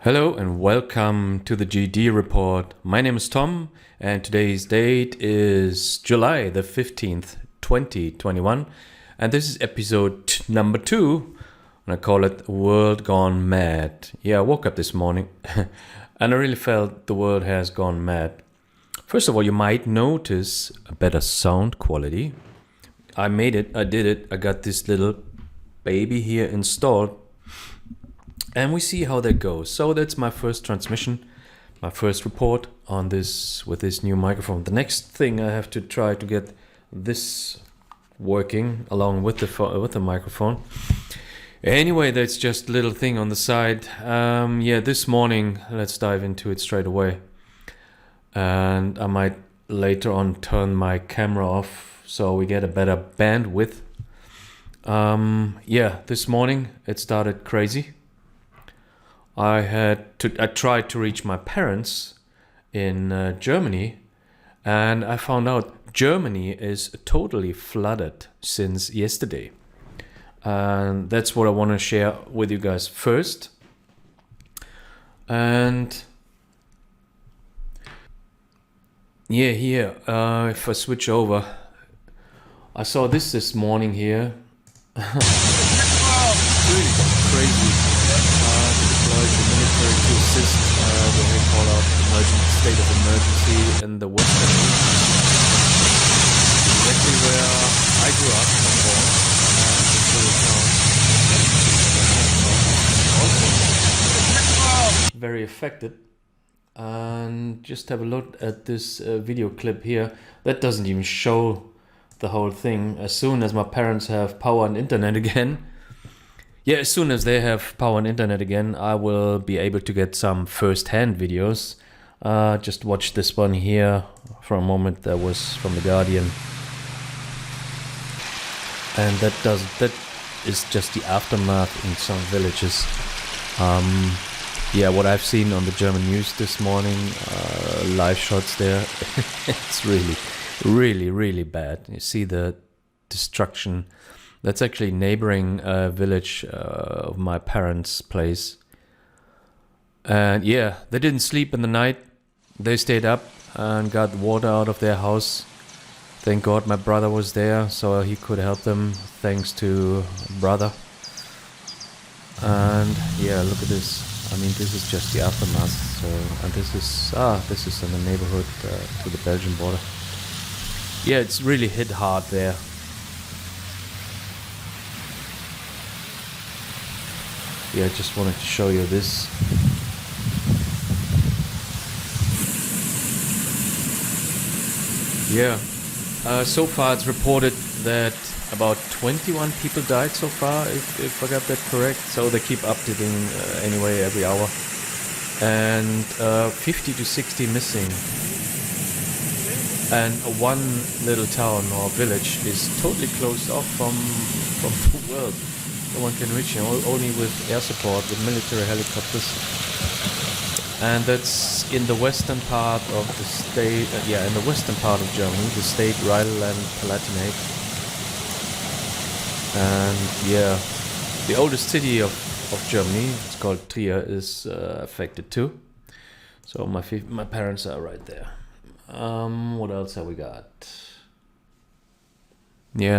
Hello and welcome to the GDReport. My name is Tom and today's date is July the 15th, 2021. And this is episode number 2 and I call it World Gone Mad. Yeah, I woke up this morning and I really felt the world has gone mad. First of all, you might notice a better sound quality. I did it. I got this little baby here installed. And we see how that goes. So that's my first transmission, my first report on this with this new microphone. The next thing I have to try to get this working along with the microphone. Anyway, that's just a little thing on the side. This morning, let's dive into it straight away. And I might later on turn my camera off so we get a better bandwidth. This morning it started crazy. I tried to reach my parents in Germany, and I found out Germany is totally flooded since yesterday. And that's what I want to share with you guys first. And if I switch over, I saw this morning here. Really crazy. The military to assist when they call out state of emergency in the western region. Exactly where I grew up and born, this little town. Also very affected. And just have a look at this video clip here. That doesn't even show the whole thing. As soon as my parents have power and internet again, as soon as they have power and internet again, I will be able to get some first-hand videos. Just watch this one here for a moment. That was from The Guardian. And that is just the aftermath in some villages. What I've seen on the German news this morning, live shots there, it's really bad. You see the destruction. That's actually neighboring village of my parents' place. And they didn't sleep in the night. They stayed up and got water out of their house. Thank God my brother was there, so he could help them, thanks to brother. And look at this. I mean, this is just the aftermath. So, and this is in the neighborhood to the Belgian border. Yeah, it's really hit hard there. I just wanted to show you this. So far it's reported that about 21 people died so far, if I got that correct. So they keep updating anyway every hour. And 50 to 60 missing. And one little town or village is totally closed off from the world. No one can reach him, only with air support, with military helicopters. And that's in the western part of the state, in the western part of Germany, the state Rhineland-Palatinate. And the oldest city of Germany, it's called Trier, is affected too. So my parents are right there. What else have we got?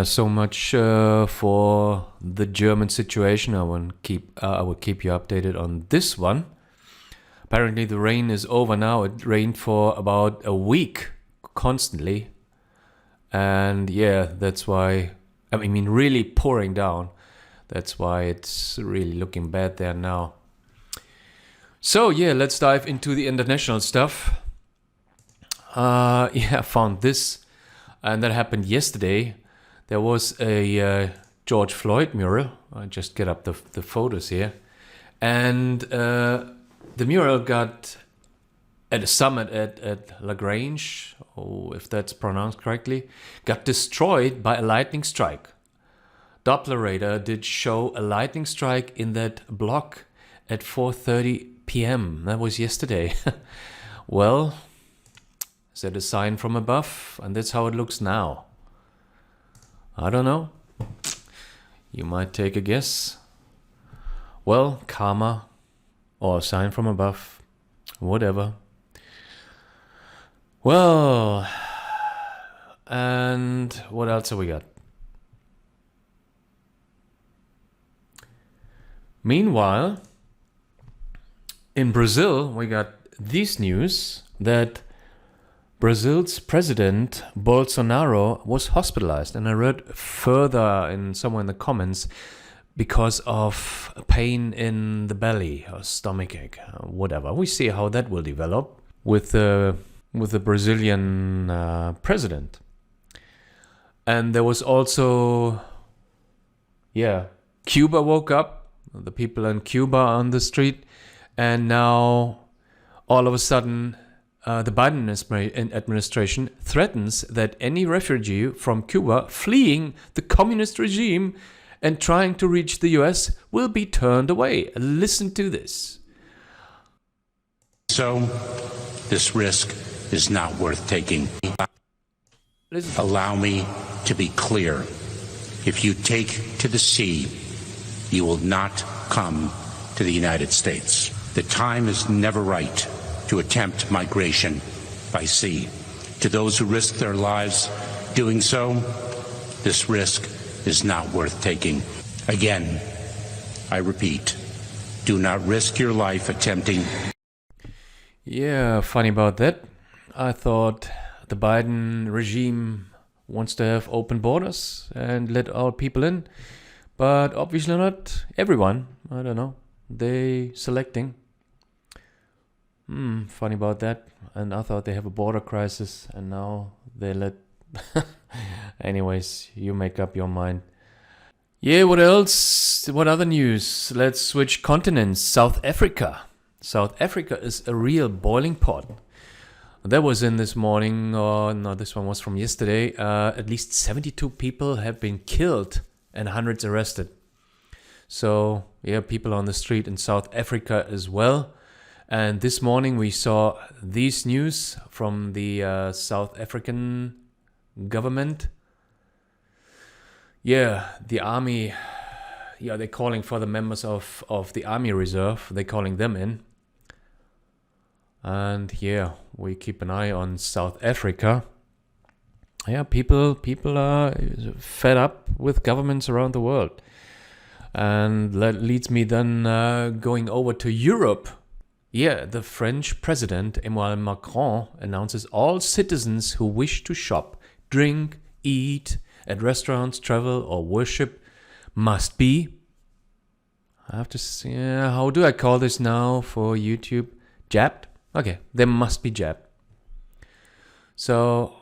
So much for the German situation. I will keep you updated on this one. Apparently the rain is over now. It rained for about a week constantly. And that's why, really pouring down. That's why it's really looking bad there now. So let's dive into the international stuff. I found this, and that happened yesterday. There was a George Floyd mural. I just get up the photos here. And the mural got at a summit at Lagrange, if that's pronounced correctly, got destroyed by a lightning strike. Doppler radar did show a lightning strike in that block at 4:30 p.m. That was yesterday. Well, is that a sign from above? And that's how it looks now. I don't know. You might take a guess. Well, karma or a sign from above, whatever. Well, and what else have we got? Meanwhile, in Brazil, we got this news that Brazil's president, Bolsonaro, was hospitalized. And I read further somewhere in the comments, because of pain in the belly or stomachache, whatever. We see how that will develop with the Brazilian president. And there was also, Cuba woke up, the people in Cuba on the street, and now all of a sudden the Biden administration threatens that any refugee from Cuba fleeing the communist regime and trying to reach the US will be turned away. Listen to this. So, this risk is not worth taking. Allow me to be clear. If you take to the sea, you will not come to the United States. The time is never right to attempt migration by sea. To those who risk their lives doing so, this risk is not worth taking. Again, I repeat, do not risk your life attempting. Yeah, funny about that. I thought the Biden regime wants to have open borders and let all people in, but obviously not everyone. I don't know. They selecting. Funny about that. And I thought they have a border crisis, and now they let... Anyways, you make up your mind. Yeah, what else? What other news? Let's switch continents. South Africa. South Africa is a real boiling pot. That was in this morning, or no, this one was from yesterday. At least 72 people have been killed and hundreds arrested. So, yeah, people on the street in South Africa as well. And this morning we saw these news from the South African government. Yeah, the army, they're calling for the members of the army reserve. They're calling them in. And we keep an eye on South Africa. Yeah, people are fed up with governments around the world. And that leads me then going over to Europe. Yeah, the French president, Emmanuel Macron, announces all citizens who wish to shop, drink, eat at restaurants, travel, or worship must be, I have to see, how do I call this now for YouTube? Jabbed? Okay, they must be jabbed. So,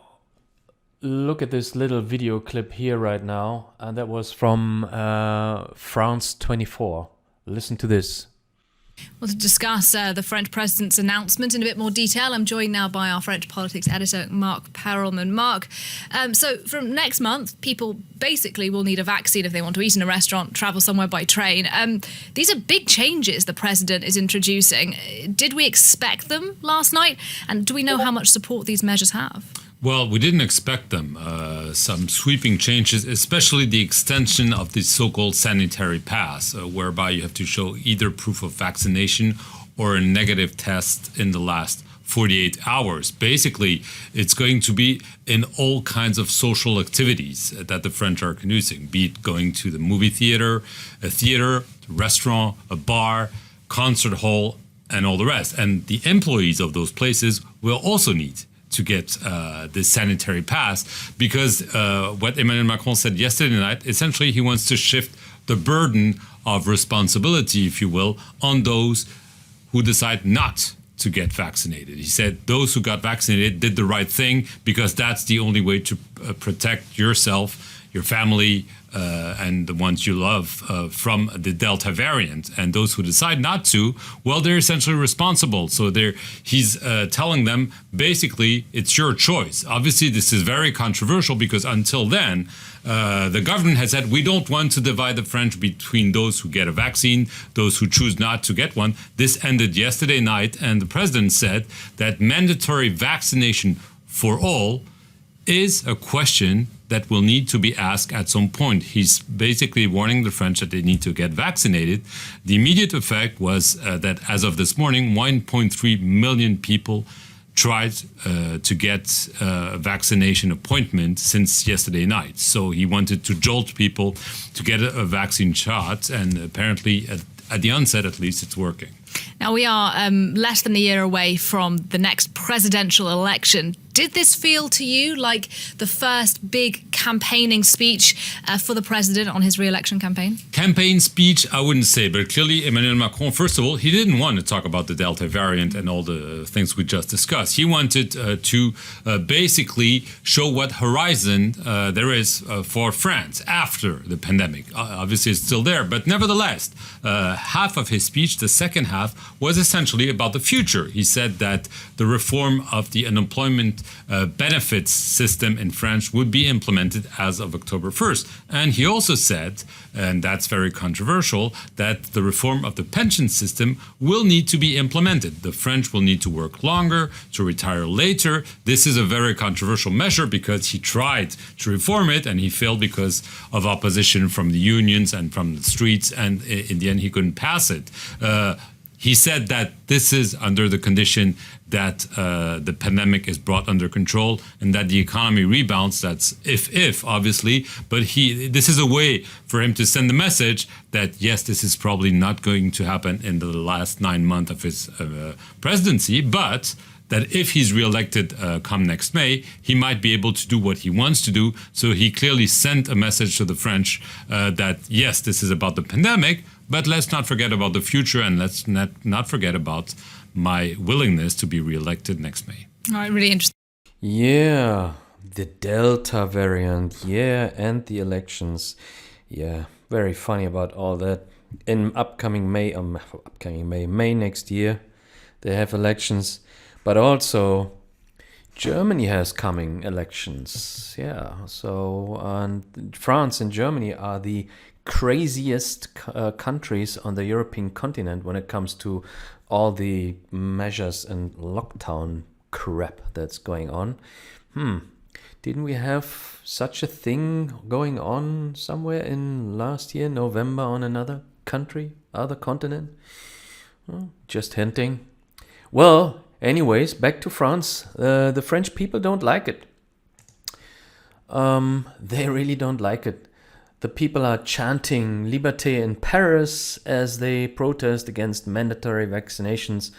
look at this little video clip here right now, and that was from France 24. Listen to this. Well, to discuss the French president's announcement in a bit more detail, I'm joined now by our French politics editor, Mark Perelman. Mark, so from next month, people basically will need a vaccine if they want to eat in a restaurant, travel somewhere by train. These are big changes the president is introducing. Did we expect them last night? And do we know how much support these measures have? Well, we didn't expect them. Some sweeping changes, especially the extension of the so-called sanitary pass, whereby you have to show either proof of vaccination or a negative test in the last 48 hours. Basically, it's going to be in all kinds of social activities that the French are conducting, be it going to the movie theater, a restaurant, a bar, concert hall, and all the rest. And the employees of those places will also need to get this sanitary pass, because what Emmanuel Macron said yesterday night, essentially he wants to shift the burden of responsibility, if you will, on those who decide not to get vaccinated. He said those who got vaccinated did the right thing, because that's the only way to protect yourself, your family, and the ones you love from the Delta variant. And those who decide not to, well, they're essentially responsible. So he's telling them, basically, it's your choice. Obviously, this is very controversial, because until then, the government has said, we don't want to divide the French between those who get a vaccine, those who choose not to get one. This ended yesterday night, and the president said that mandatory vaccination for all is a question that will need to be asked at some point. He's basically warning the French that they need to get vaccinated. The immediate effect was that as of this morning, 1.3 million people tried to get a vaccination appointment since yesterday night. So he wanted to jolt people to get a vaccine shot, and apparently at the onset at least it's working. Now, we are less than a year away from the next presidential election. Did this feel to you like the first big campaigning speech for the president on his re-election campaign? Campaign speech, I wouldn't say, but clearly Emmanuel Macron, first of all, he didn't want to talk about the Delta variant and all the things we just discussed. He wanted to basically show what horizon there is for France after the pandemic. Obviously, it's still there, but nevertheless, half of his speech, the second half, was essentially about the future. He said that the reform of the unemployment benefits system in France would be implemented as of October 1st. And he also said, and that's very controversial, that the reform of the pension system will need to be implemented. The French will need to work longer, to retire later. This is a very controversial measure because he tried to reform it and he failed because of opposition from the unions and from the streets, and in the end he couldn't pass it. He said that this is under the condition that the pandemic is brought under control and that the economy rebounds. That's if obviously, but this is a way for him to send the message that yes, this is probably not going to happen in the last 9 months of his presidency, but that if he's reelected come next May, he might be able to do what he wants to do. So he clearly sent a message to the French that yes, this is about the pandemic, but let's not forget about the future, and let's not forget about my willingness to be reelected next May. All right, really interesting. Yeah, the Delta variant, yeah, and the elections. Yeah, very funny about all that. In May next year, they have elections, but also Germany has coming elections. Yeah, so and France and Germany are the craziest countries on the European continent when it comes to all the measures and lockdown crap that's going on. Didn't we have such a thing going on somewhere in last year, November, on another country, other continent? Just hinting. Well, anyways, back to France. The French people don't like it. They really don't like it. The people are chanting Liberté in Paris as they protest against mandatory vaccinations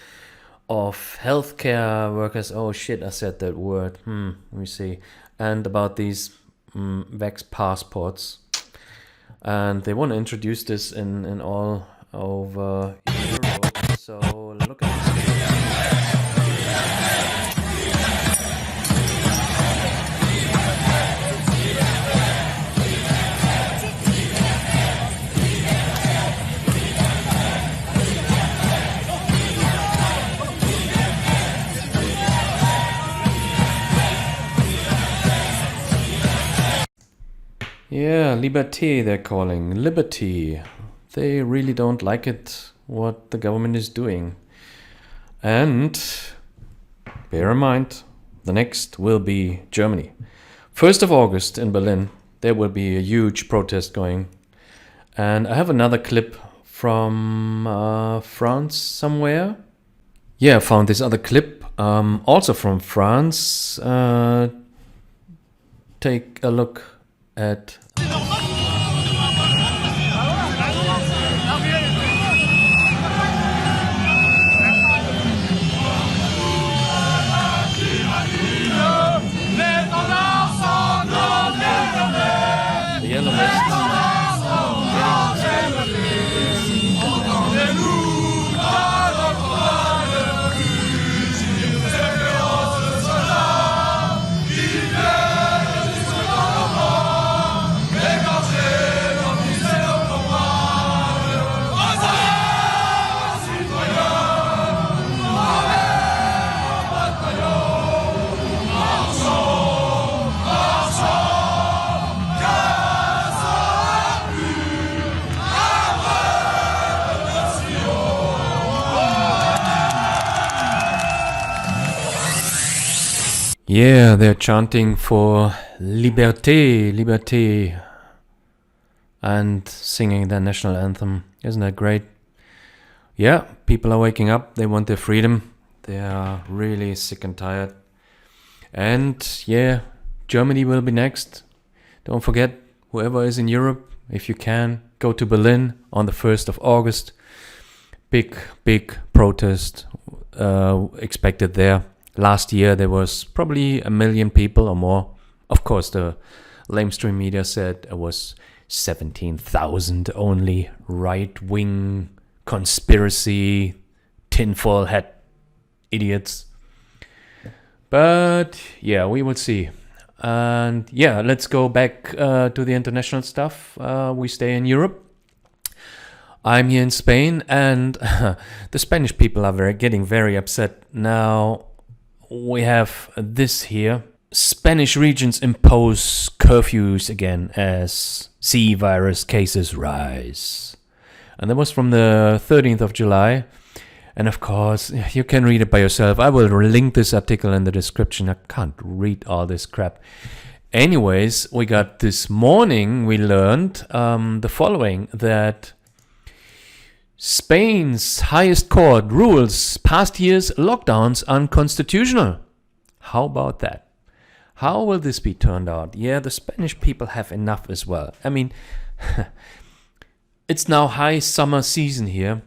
of healthcare workers. Oh shit, I said that word. Let me see. And about these vax passports. And they want to introduce this in all over Europe. So look at this. Yeah, liberté they're calling. Liberty. They really don't like it, what the government is doing. And bear in mind, the next will be Germany. 1st of August in Berlin, there will be a huge protest going. And I have another clip from France somewhere. Yeah, I found this other clip, also from France. Take a look at the yellow vest. Yeah, they're chanting for Liberté, Liberté, and singing their national anthem. Isn't that great? Yeah, people are waking up. They want their freedom. They are really sick and tired. And yeah, Germany will be next. Don't forget, whoever is in Europe, if you can, go to Berlin on the 1st of August. Big protest expected there. Last year there was probably 1 million people or more. Of course, the lamestream media said it was 17,000 only. Right-wing conspiracy, tinfoil hat idiots. But yeah, we will see. And yeah, let's go back to the international stuff. We stay in Europe. I'm here in Spain, and the Spanish people are getting very upset. Now, we have this here. Spanish regions impose curfews again as C virus cases rise. And that was from the 13th of July. And of course, you can read it by yourself. I will link this article in the description. I can't read all this crap. Anyways, we got this morning, we learned the following, that Spain's highest court rules past year's lockdowns unconstitutional. How about that? How will this be turned out? Yeah, the Spanish people have enough as well. I mean, it's now high summer season here.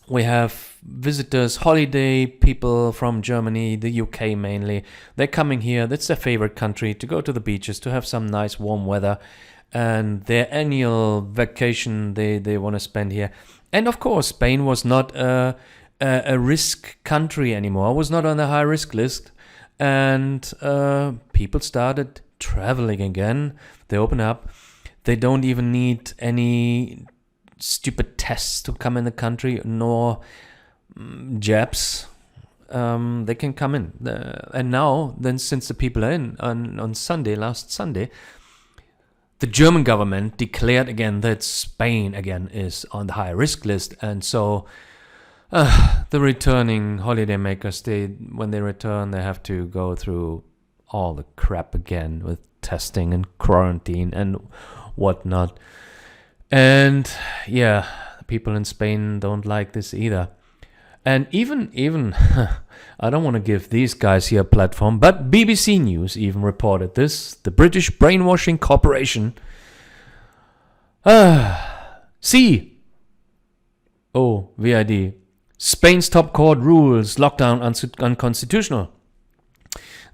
We have visitors, holiday people from Germany, the UK mainly. They're coming here. That's their favorite country, to go to the beaches, to have some nice warm weather. And their annual vacation they want to spend here. And of course, Spain was not a risk country anymore. Was not on the high risk list. And people started traveling again. They open up. They don't even need any stupid tests to come in the country, nor jabs. They can come in. And now, then, since the people are in, on Sunday, last Sunday, the German government declared again that Spain again is on the high risk list. And so the returning holidaymakers, when they return, they have to go through all the crap again with testing and quarantine and whatnot. And yeah, people in Spain don't like this either. And even I don't want to give these guys here a platform, but BBC News even reported this. The British Brainwashing Corporation. C. Oh, VID. Spain's top court rules lockdown unconstitutional.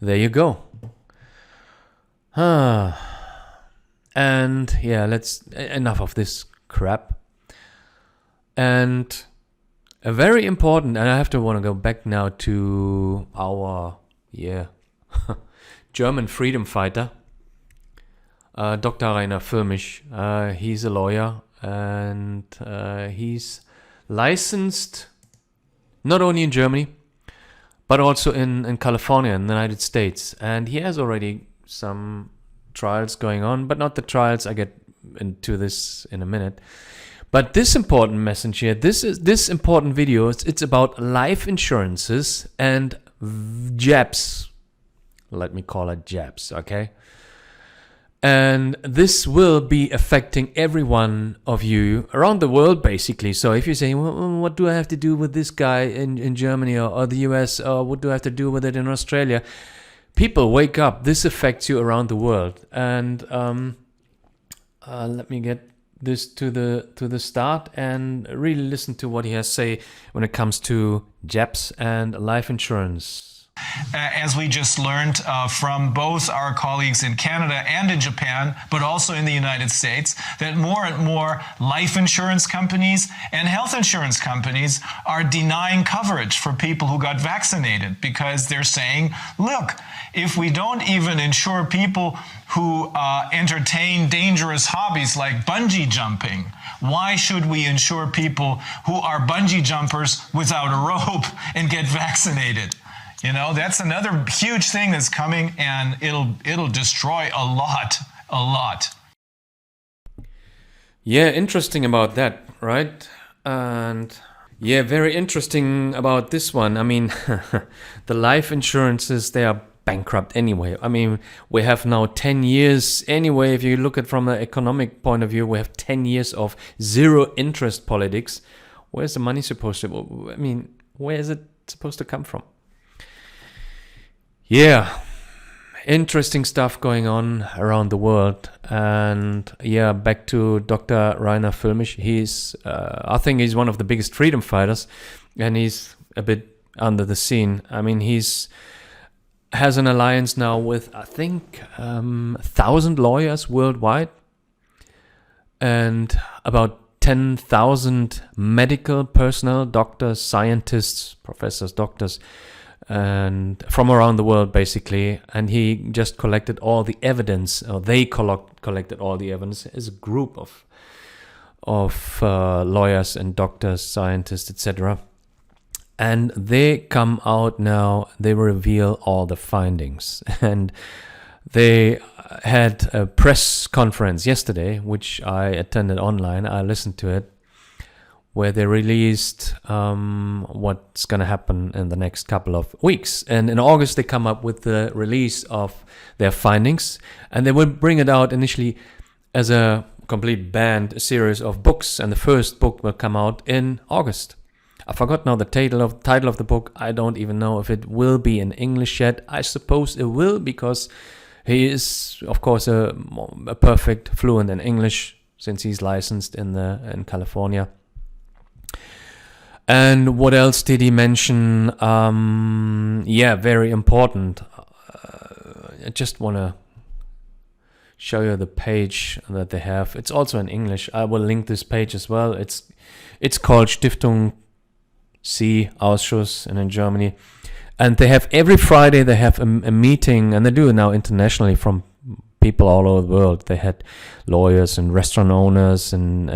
There you go. And yeah, enough of this crap. And a very important, and I want to go back now to our German freedom fighter, Dr. Reiner Fuellmich. He's a lawyer, and he's licensed not only in Germany, but also in California, in the United States. And he has already some trials going on, but not the trials. I get into this in a minute. But this important message here, this important video, it's about life insurances and jabs. Let me call it jabs, okay? And this will be affecting every one of you around the world, basically. So if you say, well, what do I have to do with this guy in Germany or the US, or what do I have to do with it in Australia? People, wake up. This affects you around the world. And let me get this to the start and really listen to what he has to say when it comes to jabs and life insurance. As we just learned from both our colleagues in Canada and in Japan, but also in the United States, that more and more life insurance companies and health insurance companies are denying coverage for people who got vaccinated because they're saying, look, if we don't even insure people who entertain dangerous hobbies like bungee jumping, why should we insure people who are bungee jumpers without a rope and get vaccinated? You know, that's another huge thing that's coming, and it'll destroy a lot. Yeah, interesting about that, right? And yeah, very interesting about this one. I mean, the life insurances, they are bankrupt anyway. I mean, we have now 10 years anyway. If you look at from an economic point of view, we have 10 years of zero interest politics. Where's the money supposed to? I mean, where is it supposed to come from? Yeah, interesting stuff going on around the world. And yeah, back to Dr. Reiner Fuellmich. He's, I think he's one of the biggest freedom fighters, and he's a bit under the scene. I mean, has an alliance now with, I think, 1,000 lawyers worldwide, and about 10,000 medical personnel, doctors, scientists, professors, doctors, and from around the world, basically. And he just collected all the evidence, or they collected all the evidence as a group of lawyers and doctors, scientists, etc. And they come out now, they reveal all the findings. And they had a press conference yesterday, which I attended online. I listened to it, where they released what's going to happen in the next couple of weeks. And in August, they come up with the release of their findings. And they will bring it out initially as a complete banned series of books. And the first book will come out in August. I forgot now the title of the book. I don't even know if it will be in English yet. I suppose it will, because he is, of course, a perfect fluent in English, since he's licensed in California. And what else did he mention? Yeah, very important. I just want to show you the page that they have. It's also in English. I will link this page as well. It's called Stiftung C Ausschuss, and in Germany. And they have every Friday they have a meeting, and they do it now internationally from people all over the world. They had lawyers and restaurant owners and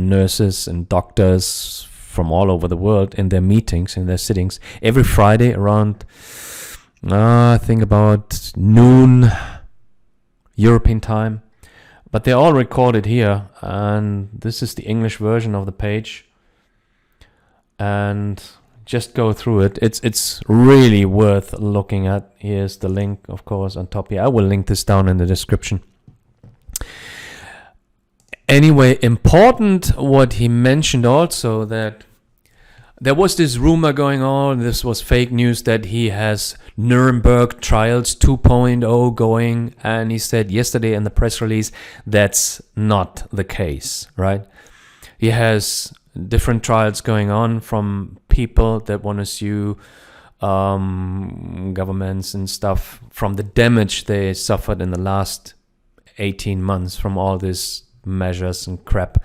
nurses and doctors from all over the world in their meetings, in their sittings, every Friday around, I think about noon European time. But they're all recorded here, and this is the English version of the page. And just go through it. It's really worth looking at. Here's the link, of course, on top here. I will link this down in the description. Anyway, important what he mentioned also, that there was this rumor going on, this was fake news, that he has Nuremberg trials 2.0 going, and he said yesterday in the press release that's not the case, right? He has different trials going on from people that want to sue governments and stuff from the damage they suffered in the last 18 months from all these measures and crap.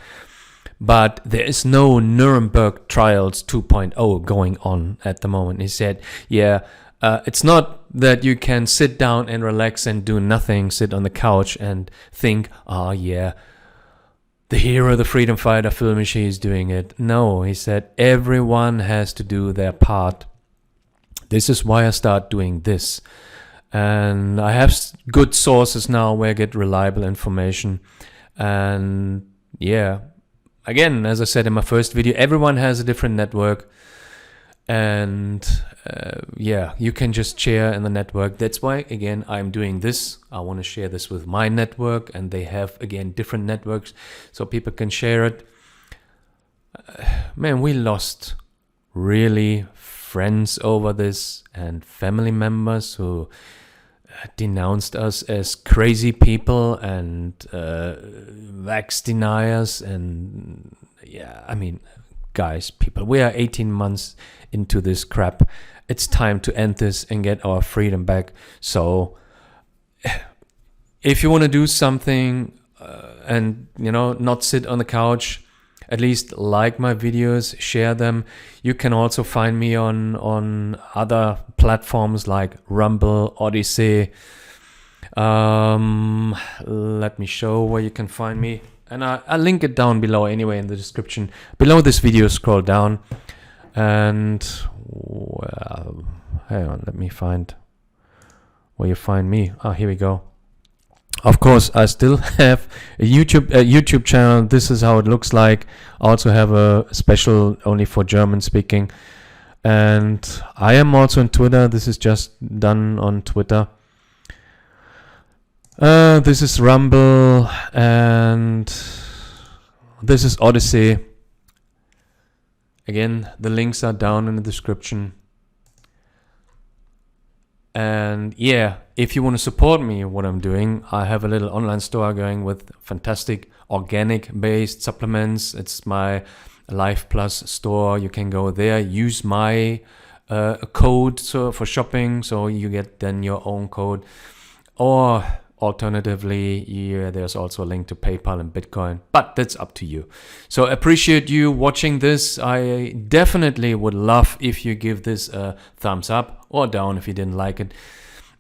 But there is no Nuremberg trials 2.0 going on at the moment. He said, yeah, it's not that you can sit down and relax and do nothing, sit on the couch and think, oh yeah, the hero, the freedom fighter, Fuellmich is doing it. No, he said, everyone has to do their part. This is why I start doing this. And I have good sources now where I get reliable information. And yeah, again, as I said in my first video, everyone has a different network. And yeah, you can just share in the network. That's why, again, I'm doing this. I want to share this with my network, and they have, again, different networks so people can share it. Man, we lost really friends over this, and family members who denounced us as crazy people and vax deniers. And yeah, I mean, guys, people, we are 18 months into this crap. It's time to end this and get our freedom back. So if you want to do something and, you know, not sit on the couch, at least like my videos, share them. You can also find me on other platforms like Rumble, Odyssey. Let me show where you can find me. And I'll link it down below anyway in the description. Below this video, scroll down. And well, hang on, let me find where you find me. Oh, here we go. Of course, I still have a YouTube channel. This is how it looks like. I also have a special only for German speaking And I am also on Twitter. This is just done on Twitter. This is Rumble, and this is Odyssey. Again, the links are down in the description. And yeah, if you want to support me, what I'm doing, I have a little online store going with fantastic organic-based supplements. It's my Life Plus store. You can go there, use my code for shopping, so you get then your own code. Or alternatively, yeah, there's also a link to PayPal and Bitcoin, but that's up to you. So appreciate you watching this. I definitely would love if you give this a thumbs up or down if you didn't like it,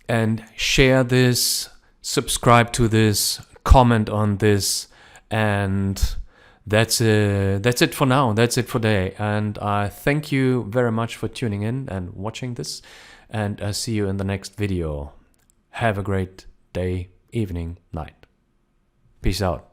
and share this, subscribe to this, comment on this, and that's it for now. That's it for today. And I thank you very much for tuning in and watching this, and I see you in the next video. Have a great day, evening, night. Peace out.